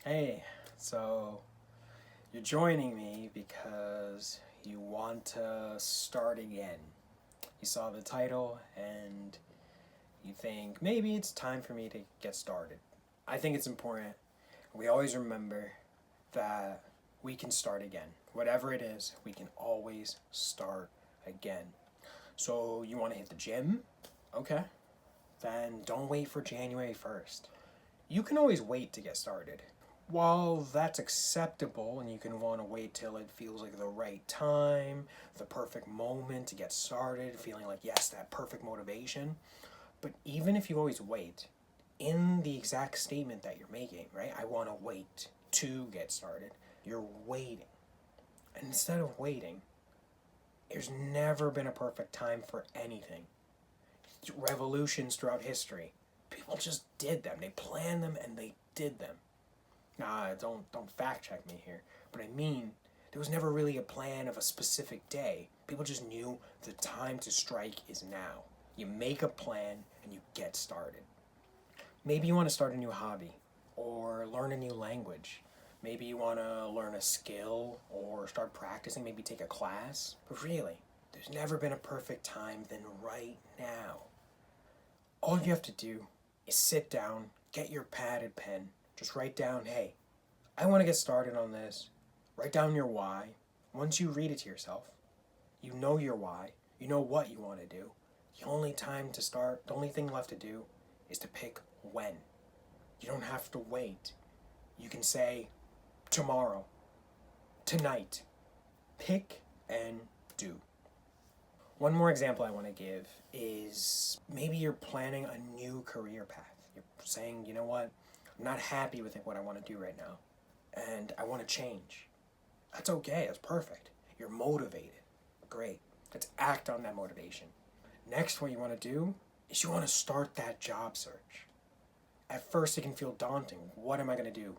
Hey, so you're joining me because you want to start again. You saw the title and you think maybe it's time for me to get started. I think it's important we always remember that we can start again. Whatever it is, we can always start again. So you want to hit the gym? Okay. Then don't wait for January 1st. You can always wait to get started. While that's acceptable and you can want to wait till it feels like the right time, the perfect moment to get started, feeling like, yes, that perfect motivation. But even if you always wait, in the exact statement that you're making, right? I want to wait to get started. You're waiting. And instead of waiting, there's never been a perfect time for anything. Revolutions throughout history, people just did them. They planned them and they did them. Nah, don't fact check me here. But I mean, there was never really a plan of a specific day. People just knew the time to strike is now. You make a plan and you get started. Maybe you want to start a new hobby or learn a new language. Maybe you want to learn a skill or start practicing, maybe take a class. But really, there's never been a perfect time than right now. All you have to do is sit down, get your pad and pen, just write down, hey, I want to get started on this. Write down your why. Once you read it to yourself, you know your why, you know what you want to do. The only time to start, the only thing left to do is to pick when. You don't have to wait. You can say tomorrow, tonight. Pick and do. One more example I want to give is maybe you're planning a new career path. You're saying, you know what, I'm not happy with what I want to do right now, and I want to change. That's okay, that's perfect. You're motivated. Great. Let's act on that motivation. Next, what you want to do is you want to start that job search. At first, it can feel daunting. What am I going to do?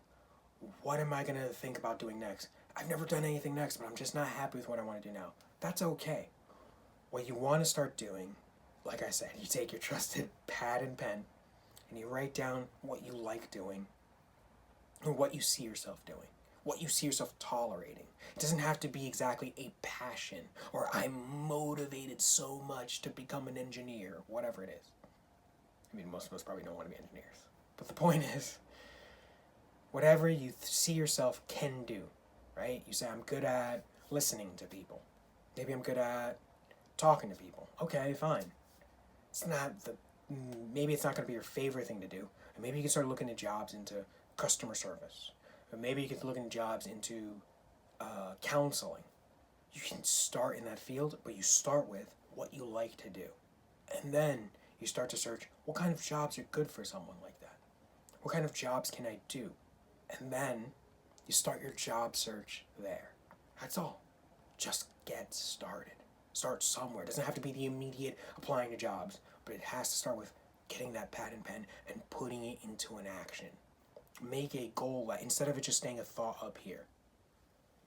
What am I going to think about doing next? I've never done anything next, but I'm just not happy with what I want to do now. That's okay. What you want to start doing, like I said, you take your trusted pad and pen and you write down what you like doing and what you see yourself doing, what you see yourself tolerating. It doesn't have to be exactly a passion or I'm motivated so much to become an engineer, whatever it is. I mean, most of us probably don't want to be engineers. But the point is, whatever you see yourself can do, right? You say, I'm good at listening to people. Maybe I'm good at talking to people. Okay, fine. Maybe it's not going to be your favorite thing to do. And maybe you can start looking at jobs into customer service. Or maybe you can look at jobs into counseling. You can start in that field, but you start with what you like to do. And then you start to search, what kind of jobs are good for someone like that? What kind of jobs can I do? And then you start your job search there. That's all. Just get started. Start somewhere. It doesn't have to be the immediate applying to jobs, but it has to start with getting that pad and pen and putting it into an action. Make a goal instead of it just staying a thought up here.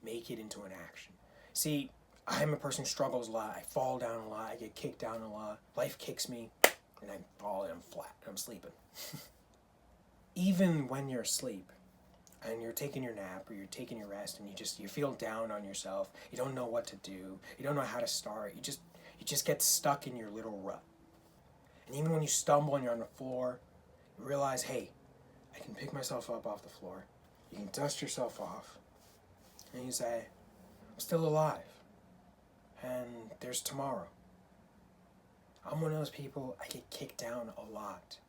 Make it into an action. See, I'm a person who struggles a lot. I fall down a lot. I get kicked down a lot. Life kicks me, and I fall and I'm flat. I'm sleeping. Even when you're asleep, and you're taking your nap or you're taking your rest and you feel down on yourself, you don't know what to do, you don't know how to start, you just get stuck in your little rut. And even when you stumble and you're on the floor, you realize, hey, I can pick myself up off the floor. You can dust yourself off and you say, I'm still alive and there's tomorrow. I'm one of those people, I get kicked down a lot.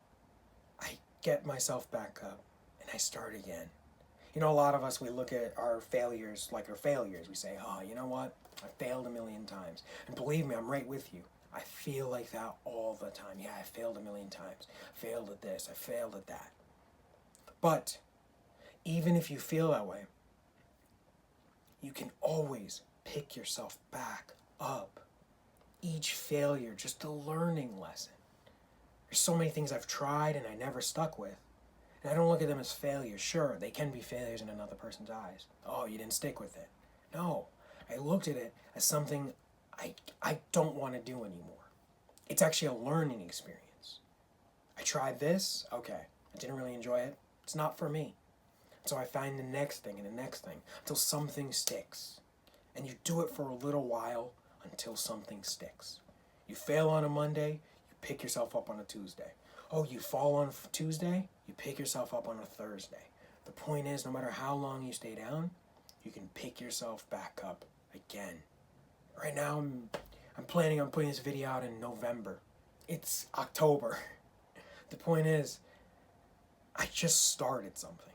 I get myself back up and I start again. You know, a lot of us, we look at our failures like our failures. We say, oh, you know what? I failed a million times. And believe me, I'm right with you. I feel like that all the time. Yeah, I failed a million times. I failed at this. I failed at that. But even if you feel that way, you can always pick yourself back up. Each failure, just a learning lesson. There's so many things I've tried and I never stuck with. And I don't look at them as failures. Sure, they can be failures in another person's eyes. Oh, you didn't stick with it. No, I looked at it as something I don't want to do anymore. It's actually a learning experience. I tried this, okay, I didn't really enjoy it. It's not for me. So I find the next thing and the next thing until something sticks. And you do it for a little while until something sticks. You fail on a Monday, you pick yourself up on a Tuesday. Oh, you fall on a Tuesday, you pick yourself up on a Thursday. The point is, no matter how long you stay down, you can pick yourself back up again. Right now, I'm planning on putting this video out in November. It's October. The point is, I just started something.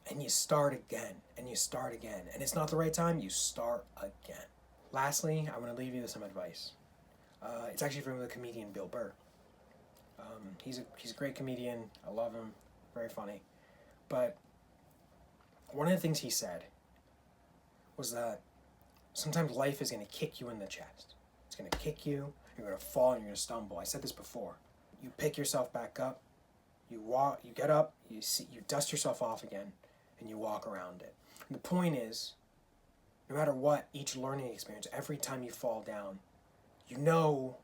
And you start again, and you start again. And it's not the right time, you start again. Lastly, I want to leave you with some advice. It's actually from the comedian Bill Burr. He's a great comedian. I love him. Very funny. But one of the things he said was that sometimes life is going to kick you in the chest. It's going to kick you, you're going to fall, and you're going to stumble. I said this before. You pick yourself back up, you walk, you get up, you dust yourself off again, and you walk around it. And the point is, no matter what, each learning experience, every time you fall down, you know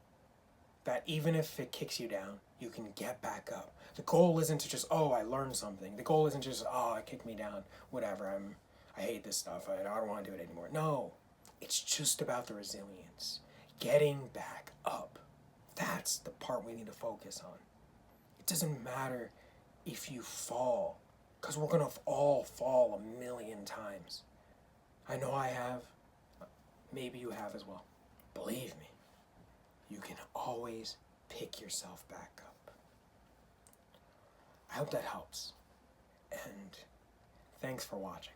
that even if it kicks you down, you can get back up. The goal isn't to just, oh, I learned something. The goal isn't just, oh, it kicked me down, whatever, I hate this stuff, I don't want to do it anymore. No, it's just about the resilience. Getting back up. That's the part we need to focus on. It doesn't matter if you fall, because we're going to all fall a million times. I know I have. Maybe you have as well. Believe me, you can always pick yourself back up. I hope that helps. And thanks for watching.